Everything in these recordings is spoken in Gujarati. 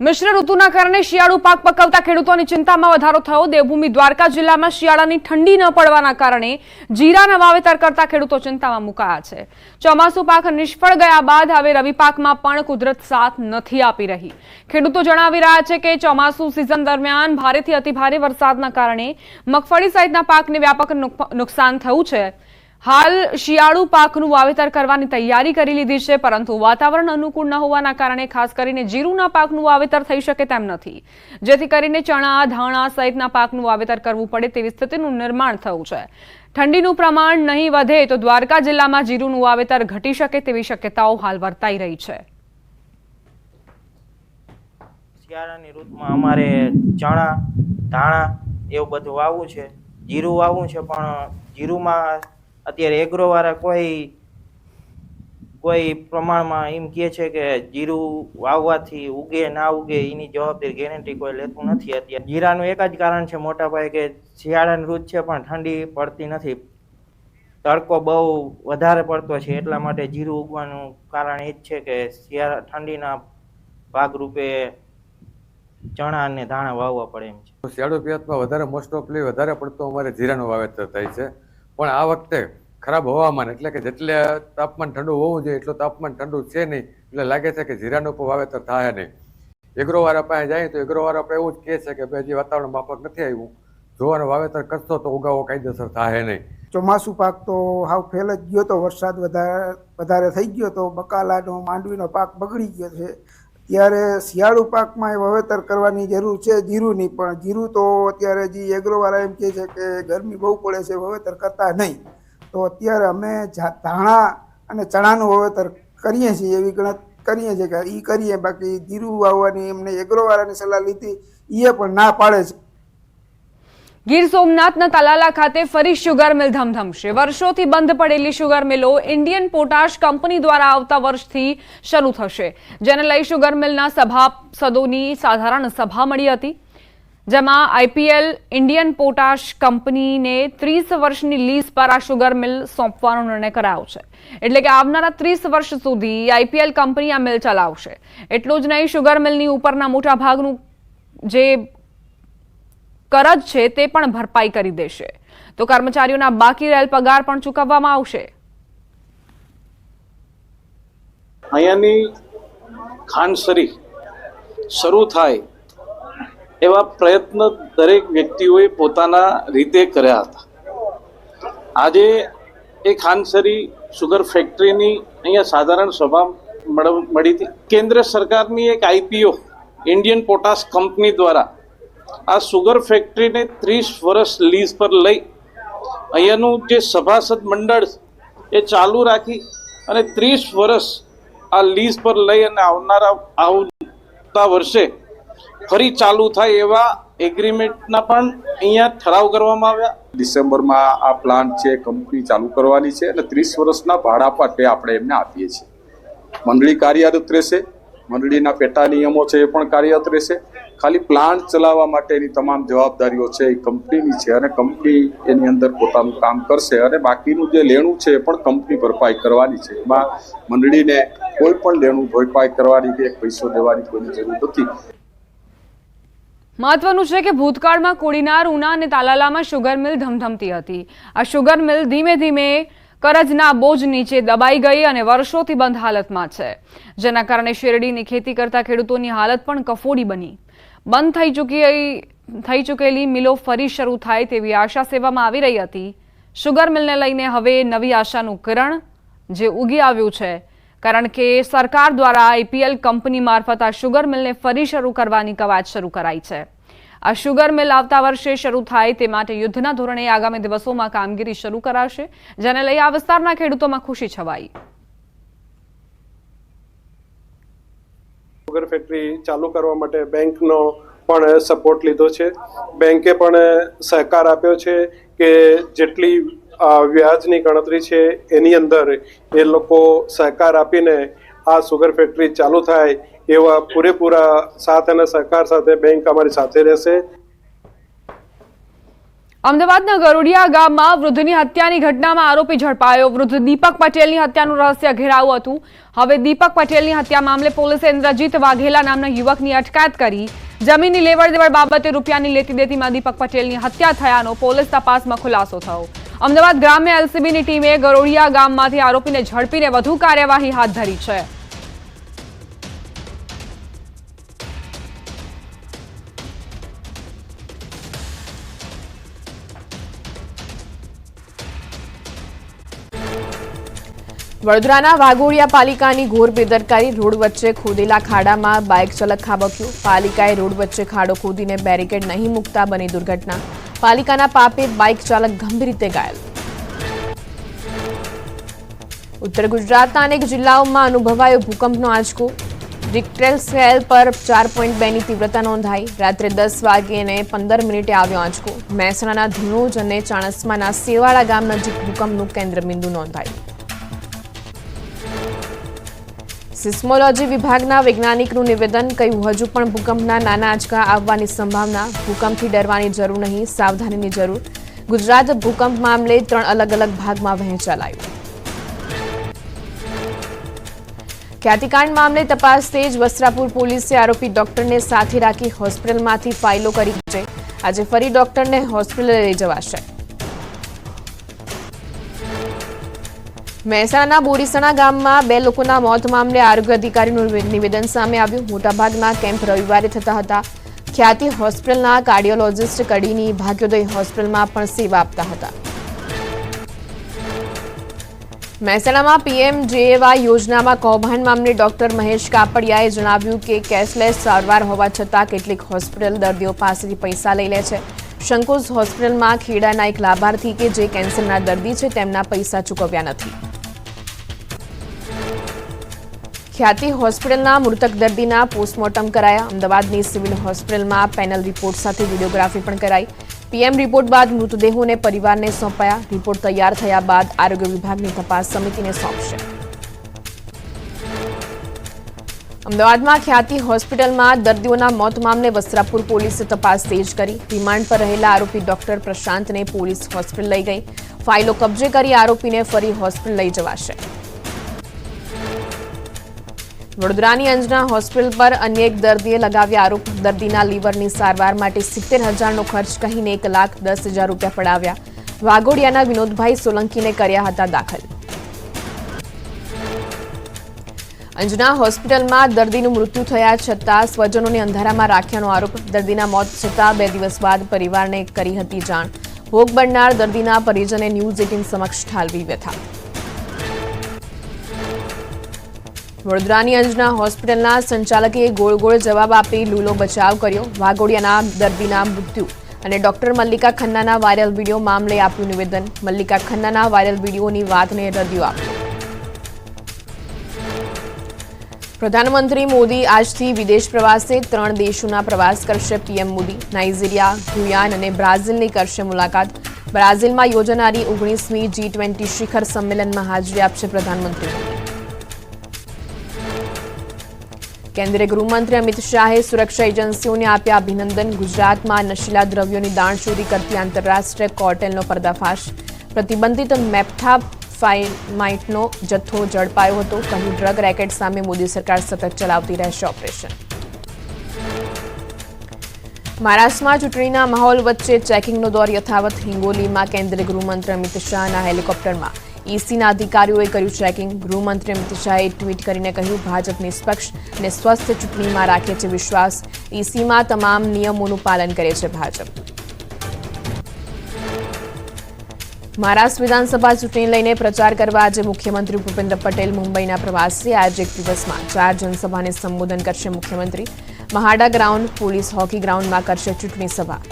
મિશ્ર ઋતુના કારણે શિયાળુ પાક પકવતા ખેડૂતોની ચિંતામાં વધારો થયો। દેવભૂમિ દ્વારકા જિલ્લામાં શિયાળાની ઠંડી ન પડવાના કારણે જીરાના વાવેતર કરતા ખેડૂતો ચિંતામાં મુકાયા છે। ચોમાસુ પાક નિષ્ફળ ગયા બાદ હવે રવિ પાકમાં પણ કુદરત સાથ નથી આપી રહી। ખેડૂતો જણાવી રહ્યા છે કે ચોમાસુ સિઝન દરમિયાન ભારેથી અતિભારે વરસાદના કારણે મગફળી સહિતના પાકને વ્યાપક નુકસાન થયું છે। हाल शियाळु पाकનું વાવેતર કરવાની તૈયારી કરી લીધી છે, પરંતુ વાતાવરણ અનુકૂળ ન હોવાના કારણે ખાસ કરીને જીરુના પાકનું વાવેતર થઈ શકે તેમ નથી, જેથી કરીને ચણા, ધાણા સહિતના પાકનું વાવેતર કરવું પડે તેવી સ્થિતિનું નિર્માણ થયું છે। ઠંડીનું પ્રમાણ નહીં વધે તો દ્વારકા જિલ્લામાં જીરુનું વાવેતર ઘટી શકે તેવી શક્યતાઓ હાલ વર્તાઈ રહી છે। શિયાળાની ઋતુમાં અમારે ચણા, ધાણા એવું બધું વાવવું છે, જીરું વાવવું છે, પણ જીરુમાં અત્યારે એગ્રો વાળા કોઈ પ્રમાણમાં એમ કહે છે કે જીરું વાવવાથી ઉગે ના ઉગે એની જવાબદારી ગેરંટી કોઈ લેતું નથી। અત્યારે જીરાનું એક જ કારણ છે મોટા પાયે કે શિયાળાની ઋતુ છે પણ ઠંડી પડતી નથી, તડકો બહુ વધારે પડતો છે, એટલા માટે જીરું ઉગવાનું કારણ એ જ છે કે શિયાળા ઠંડીના ભાગરૂપે ચણા અને ધાણા વાવવા પડે એમ છે। શિયાળુ પિયતમાં વધારે મોસ્ટ ઓફલી વધારે પડતો અમારે જીરાનું વાવેતર થાય છે, પણ આ વખતે ખરાબ હવામાન એટલે કે જેટલે તાપમાન ઠંડુ હોવું જોઈએ એટલું તાપમાન ઠંડુ છે નહીં, એટલે લાગે છે કે જીરાનું પણ વાવેતર થાય નહીં। એગ્રોવાળા પાસે જાય તો એગ્રોવાળા આપણે એવું જ કહે છે કે ભાઈ હજી વાતાવરણ માફક નથી આવ્યું, જોવાનું વાવેતર કરશો તો ઉગાવો કાયદેસર થાય નહીં। ચોમાસું પાક તો હાવ ફેલ જ ગયો તો, વરસાદ વધારે થઈ ગયો તો બકાલાનો માંડવીનો પાક બગડી ગયો છે। ત્યારે શિયાળુ પાકમાં વાવેતર કરવાની જરૂર છે જીરુની, પણ જીરું તો અત્યારે જે એગ્રોવાળા એમ કહે છે કે ગરમી બહુ પડે છે, વાવેતર કરતા નહીં। તો અત્યારે અમે ધાણા અને ચણાનું વાવેતર કરીએ છીએ, એવી ગણત કરીએ છીએ કે એ કરીએ, બાકી જીરું વાવવાની એમને એગ્રોવાળાની સલાહ લીધી, એ પણ ના પાડે છે। ગીર સોમનાથના તાલાલા ખાતે ફરી શુગર મિલ ધમધમશે। વર્ષોથી બંધ પડેલી શુગર મિલો ઇન્ડિયન પોટાશ કંપની દ્વારા આવતા વર્ષથી શરૂ થશે, જેને લઈ શુગર મિલના સભાસદોની સાધારણ સભા મળી હતી, જેમાં આઈપીએલ ઇન્ડિયન પોટાશ કંપનીને 30 વર્ષની લીઝ પર આ શુગર મિલ સોંપવાનો નિર્ણય કરાયો છે। એટલે કે આવનારા 30 વર્ષ સુધી આઈપીએલ કંપની આ મિલ ચલાવશે। એટલું જ નહીં, શુગર મિલની ઉપરના મોટા ભાગનું જે કરજ છે તે પણ ભરપાઈ કરી દેશે, તો કર્મચારીઓના બાકી રહેલ પગાર પણ ચૂકવવામાં આવશે। અહીંયાની ખાનસરી શરૂ થાય એવા પ્રયત્ન દરેક વ્યક્તિઓએ પોતાના રીતે કર્યા હતા। આજે એ ખાનસરી શુગર ફેક્ટરીની અહીંયા સાધારણ સભા મળી હતી। કેન્દ્ર સરકારની એક આઈપીઓ ઇન્ડિયન પોટાશ કંપની દ્વારા આ શુગર ફેક્ટરીને 30 વર્ષ લીઝ પર લઈ અહીંયાનું જે સભાસદ મંડળ એ ચાલુ રાખી અને 30 વર્ષ આ લીઝ પર લઈ અને આવતા વર્ષે ફરી ચાલુ થાય એવા એગ્રીમેન્ટના પણ અહીંયા ઠરાવ કરવામાં આવ્યા। ડિસેમ્બરમાં આ પ્લાન્ટ છે કંપની ચાલુ કરવાની છે અને 30 વર્ષના ભાડા માટે આપણે એમને આપીએ છીએ। મંડળી કાર્યરત રહેશે, મંડળીના પેટા નિયમો છે એ પણ કાર્યરત રહેશે। ખાલી પ્લાન્ટ ચલાવવા માટેની તમામ જવાબદારીઓ છે એ કંપનીની છે અને કંપની એની અંદર પોતાનું કામ કરશે અને બાકીનું જે લેણું છે એ પણ કંપની ભરપાઈ કરવાની છે। એમાં મંડળીને કોઈ પણ લેણું ભરપાઈ કરવાની કે એક પૈસો દેવાની કોઈની જરૂર નથી। મહત્વનું છે કે ભૂતકાળમાં કોડીનાર, ઉના અને તાલાલામાં શુગર મિલ ધમધમતી હતી। આ શુગર મિલ ધીમે ધીમે કરજના બોજ નીચે દબાઈ ગઈ અને વર્ષોથી બંધ હાલતમાં છે, જેના કારણે શેરડીની ખેતી કરતા ખેડૂતોની હાલત પણ કફોડી બની। બંધ થઈ ચૂકેલી મિલો ફરી શરૂ થાય તેવી આશા સેવામાં આવી રહી હતી। શુગર મિલને લઈને હવે નવી આશાનું કિરણ જે ઉગી આવ્યું છે, કારણ કે સરકાર દ્વારા આઈપીએલ કંપની મારફત આ શુગર મિલને ફરી શરૂ કરવાની કવાયત શરૂ કરાઈ છે। આ શુગર મિલ આવતા વર્ષે શરૂ થાય તે માટે યુદ્ધના ધોરણે આગામી દિવસોમાં કામગીરી શરૂ કરાશે, જેને લઈ આ વિસ્તારના ખેડૂતોમાં ખુશી છવાઈ। શુગર ફેક્ટરી ચાલુ કરવા માટે બેંકનો પણ સપોર્ટ લીધો છે। બેંકે પણ સહકાર આપ્યો છે કે જેટલી વ્યાજની ગણતરી છે એની અંદર એ લોકો સહકાર આપીને આ શુગર ફેક્ટરી ચાલુ થાય એવા પૂરેપૂરા સાથ અને સહકાર સાથે બેંક અમારી સાથે રહેશે। અમદાવાદના ગરોડિયા ગામમાં વૃદ્ધની હત્યાની ઘટનામાં આરોપી ઝડપાયો. વૃદ્ધ દીપક પટેલની હત્યાનું રહસ્ય ઘેરાવું હતું. હવે દીપક પટેલની હત્યા મામલે પોલીસે ઇન્દ્રજીત વાઘેલા નામના યુવકની અટકાયત કરી. જમીનની લેવડ દેવડ બાબતે રૂપિયાની લેતી દેતીમાં દીપક પટેલની હત્યા થયાનો પોલીસ તપાસમાં ખુલાસો થયો. અમદાવાદ ગ્રામ્ય એલસીબીની ટીમે ગરોડિયા ગામમાંથી આરોપીને ઝડપીને વધુ કાર્યવાહી હાથ ધરી છે. વડોદરાના વાઘોડિયા પાલિકાની ઘોર બેદરકારી. રોડ વચ્ચે ખોદેલા ખાડામાં બાઇક ચાલક ખાબક્યું. પાલિકાએ રોડ વચ્ચે ખાડો ખોદીને બેરિકેડ નહીં મૂકતા બની દુર્ઘટના. પાલિકાના પાપે બાઇક ચાલક ગંભીર રીતે ઘાયલ. ઉત્તર ગુજરાતના અનેક જિલ્લાઓમાં અનુભવાયો ભૂકંપનો આંચકો. રિક્ટર સ્કેલ પર 4.2ની તીવ્રતા નોંધાઈ. રાત્રે 10:15 આવ્યો આંચકો. મહેસાણાના ધીણોજ અને ચાણસ્માના સેવાળા ગામ નજીક ભૂકંપનું કેન્દ્રબિંદુ નોંધાયું. સિસ્મોલોજી વિભાગના વૈજ્ઞાનિકનું નિવેદન. કહ્યું, હજુ પણ ભૂકંપના નાના આંચકા આવવાની સંભાવના. ભૂકંપથી ડરવાની જરૂર નહીં, સાવધાનીની જરૂર. ગુજરાત ભૂકંપ મામલે 3 અલગ અલગ ભાગમાં વહેંચાયું. ખ્યાતિકાંડ મામલે તપાસ તેજ. વસ્ત્રાપુર પોલીસે આરોપી ડોક્ટરને સાથે રાખી હોસ્પિટલમાંથી ફાઇલો કરી છે. આજે ફરી ડોક્ટરને હોસ્પિટલે લઈ જવાશે. મહેસાણાના બોરીસણા ગામમાં 2 લોકોના મોત મામલે આરોગ્ય અધિકારીનું નિવેદન સામે આવ્યું. મોટાભાગના કેમ્પ રવિવારે થતા હતા. ખ્યાતિ હોસ્પિટલના કાર્ડિયોલોજિસ્ટ કડીની ભાગ્યોદય હોસ્પિટલમાં પણ સેવા આપતા હતા. મહેસાણામાં PMJAY યોજનામાં કૌભાંડ મામલે ડોક્ટર મહેશ કાપડિયાએ જણાવ્યું કે કેશલેસ સારવાર હોવા છતાં કેટલીક હોસ્પિટલ દર્દીઓ પાસેથી પૈસા લઈ લે છે. શંકુસ હોસ્પિટલમાં ખેડાના એક લાભાર્થી કે જે કેન્સરના દર્દી છે તેમના પૈસા ચૂકવ્યા નથી. ખ્યાતિ હોસ્પિટલના મૃતક દર્દીના પોસ્ટમોર્ટમ કરાયા. અમદાવાદની સિવિલ હોસ્પિટલમાં પેનલ રિપોર્ટ સાથે વિડીયોગ્રાફી પણ કરાઈ. PM રિપોર્ટ બાદ મૃતદેહોને પરિવારને સોંપાયા. રિપોર્ટ તૈયાર થયા બાદ આરોગ્ય વિભાગની તપાસ સમિતિને સોંપશે. અમદાવાદમાં ખ્યાતિ હોસ્પિટલમાં દર્દીઓના મોત મામલે વસ્ત્રાપુર પોલીસે તપાસ તેજ કરી. રિમાન્ડ પર રહેલા આરોપી ડોક્ટર પ્રશાંતને પોલીસ હોસ્પિટલ લઈ ગઈ. ફાઇલો કબજે કરી આરોપીને ફરી હોસ્પિટલ લઈ જવાશે. વડોદરાની અંજના હોસ્પિટલ પર અન્ય એક દર્દીએ લગાવ્યા આરોપ. દર્દીના લીવરની સારવાર માટે 70,000નો ખર્ચ કહીને 1,10,000 રૂપિયા પડાવ્યા. વાઘોડિયાના વિનોદભાઈ સોલંકીને કર્યા હતા દાખલ. અંજના હોસ્પિટલમાં દર્દીનું મૃત્યુ થયા છતાં સ્વજનોને અંધારામાં રાખ્યાનો આરોપ. દર્દીના મોત છતાં 2 દિવસ બાદ પરિવારને કરી હતી જાણ. ભોગ બનનાર દર્દીના પરિજને ન્યૂઝ 18 સમક્ષ ઠાલવી વ્યથા. વડોદરાની અંજના હોસ્પિટલના સંચાલકે ગોળ ગોળ જવાબ આપી લૂલો બચાવ કર્યો. વાઘોડિયાના દર્દીના મૃત્યુ અને ડોક્ટર મલ્લિકા ખન્નાના વાયરલ વિડીયો મામલે આપ્યું નિવેદન. મલ્લિકા ખન્નાના વાયરલ વિડીયોની વાતને રદ્યો આપ્યો. પ્રધાનમંત્રી મોદી આજથી વિદેશ પ્રવાસે 3 દેશોના પ્રવાસ કરશે. PM મોદી નાઇજીરિયા, ગુયાન અને બ્રાઝિલની કરશે મુલાકાત. બ્રાઝિલમાં યોજાનારી 19મી G20 શિખર સંમેલનમાં હાજરી આપશે પ્રધાનમંત્રી મોદી. કેન્દ્રીય ગૃહમંત્રી અમિત શાહે સુરક્ષા એજન્સીઓને આપ્યા અભિનંદન. ગુજરાતમાં નશીલા દ્રવ્યોની દાણચોરી કરતી આંતરરાષ્ટ્રીય કાર્ટેલનો પર્દાફાશ. પ્રતિબંધિત મેથામ્ફેટામાઇનનો જથ્થો ઝડપાયો હતો. કહ્યું, ડ્રગ રેકેટ સામે મોદી સરકાર સતત ચલાવતી રહેશે ઓપરેશન. મહારાષ્ટ્રમાં ચૂંટણીના માહોલ વચ્ચે ચેકિંગનો દોર યથાવત. હિંગોલીમાં કેન્દ્રીય ગૃહમંત્રી અમિત શાહના હેલિકોપ્ટરમાં ECના અધિકારીઓએ કર્યું ચેકિંગ. ગૃહમંત્રી અમિત શાહે ટ્વીટ કરીને કહ્યું, ભાજપ નિષ્પક્ષ અને સ્વસ્થ ચૂંટણીમાં રાખે છે વિશ્વાસ. ECમાં તમામ નિયમોનું પાલન કરે છે ભાજપ. મહારાષ્ટ્ર વિધાનસભા ચૂંટણી લઈને પ્રચાર કરવા આજે મુખ્યમંત્રી ભૂપેન્દ્ર પટેલ મુંબઈના પ્રવાસે. આજે એક દિવસમાં 4 જનસભાને સંબોધન કરશે મુખ્યમંત્રી. મહાડા ગ્રાઉન્ડ, પોલીસ હોકી ગ્રાઉન્ડમાં કરશે ચૂંટણી સભા.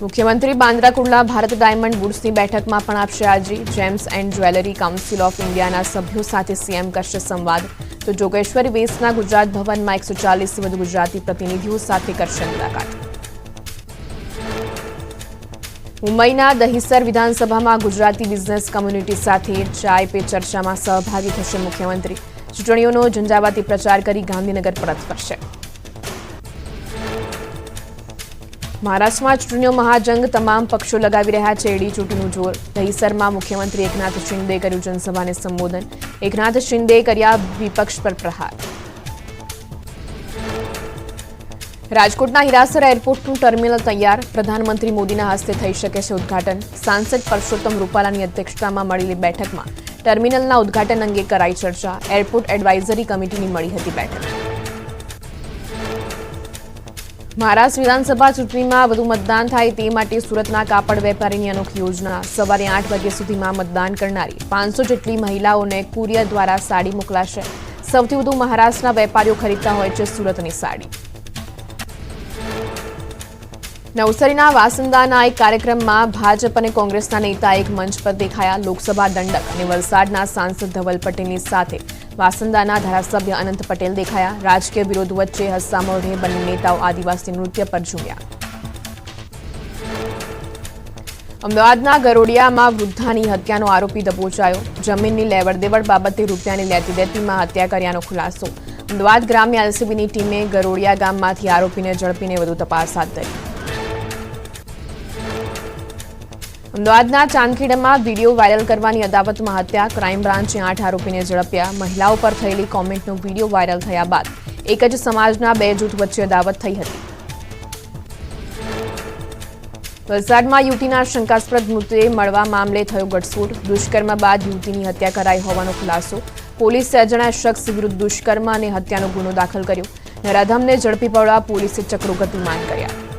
મુખ્યમંત્રી બાંદ્રા કુર્લા ભારત ડાયમંડ વુડ્સની બેઠકમાં પણ આપશે હાજરી. Gems and jewellery council of ઇન્ડિયાના સભ્યો સાથે CM કરશે સંવાદ. તો જોગેશ્વરી વેસના ગુજરાત ભવનમાં 140થી વધુ ગુજરાતી પ્રતિનિધિઓ સાથે કરશે મુલાકાત. મુંબઈના દહીસર વિધાનસભામાં ગુજરાતી બિઝનેસ કમ્યુનિટી સાથે ચાય પે ચર્ચામાં સહભાગી થશે મુખ્યમંત્રી. ચૂંટણીઓનો ઝંઝાવાતી પ્રચાર કરી ગાંધીનગર પરત ફરશે. મહારાષ્ટ્રમાં ચૂંટણીનો મહાજંગ, તમામ પક્ષો લગાવી રહ્યા છે એડી ચૂંટણીનું જોર. દહીસરમાં મુખ્યમંત્રી એકનાથ શિંદે કર્યું જનસભાને સંબોધન. એકનાથ શિંદે કર્યા વિપક્ષ પર પ્રહાર. રાજકોટના હીરાસર એરપોર્ટનું ટર્મિનલ તૈયાર, પ્રધાનમંત્રી મોદીના હસ્તે થઈ શકે છે ઉદ્ઘાટન. સાંસદ પરસોત્તમ રૂપાલાની અધ્યક્ષતામાં મળેલી બેઠકમાં ટર્મિનલના ઉદ્ઘાટન અંગે કરાઈ ચર્ચા. એરપોર્ટ એડવાઇઝરી કમિટીની મળી હતી બેઠક. મહારાષ્ટ્ર વિધાનસભા ચૂંટણીમાં વધુ મતદાન થાય તે માટે સુરતના કાપડ વેપારીની અનોખી યોજના. સવારે 8 વાગ્યા સુધીમાં મતદાન કરનારી 500 જેટલી મહિલાઓને કુરિયર દ્વારા સાડી મોકલાશે. સૌથી વધુ મહારાષ્ટ્રના વેપારીઓ ખરીદતા હોય છે સુરતની સાડી. નવસારીના વાસંદાના એક કાર્યક્રમમાં ભાજપ અને કોંગ્રેસના નેતા એક મંચ પર દેખાયા. લોકસભા દંડક અને વલસાડના સાંસદ ધવલ પટેલની સાથે વાસંદાના ધારાસભ્ય અનંત પટેલ દેખાયા. રાજકીય વિરોધ વચ્ચે હસતા મોઢે બંને નેતાઓ આદિવાસી નૃત્ય પર ઝૂમ્યા. અમદાવાદના ગરોડિયામાં વૃદ્ધાની હત્યાનો આરોપી દબોચાયો. જમીનની લેવડ-દેવડ બાબતે રૂપિયાની લેતી દેતીમાં હત્યા કર્યાનો ખુલાસો. અમદાવાદ ગ્રામ્ય એલસીબીની ટીમે ગરોડિયા ગામમાંથી આરોપીને ઝડપીને વધુ તપાસ હાથ ધરી. અમદાવાદના ચાંદખેડામાં વિડીયો વાયરલ કરવાની અદાવતમાં હત્યા. ક્રાઇમ બ્રાન્ચે 8 આરોપીને ઝડપ્યા. મહિલાઓ પર થયેલી કોમેન્ટનો વિડીયો વાયરલ થયા બાદ એક જ સમાજના 2 જૂથ વચ્ચે અદાવત થઈ હતી. વલસાડમાં યુવતીના શંકાસ્પદ મૃતદેહ મળવા મામલે થયો ગટસોટ. દુષ્કર્મ બાદ યુવતીની હત્યા કરાઈ હોવાનો ખુલાસો. પોલીસે અજાણ્યા શખ્સ વિરુદ્ધ દુષ્કર્મ અને હત્યાનો ગુનો દાખલ કર્યો. નરાધમને ઝડપી પાડવા પોલીસે ચક્રો ગતિમાન કર્યા.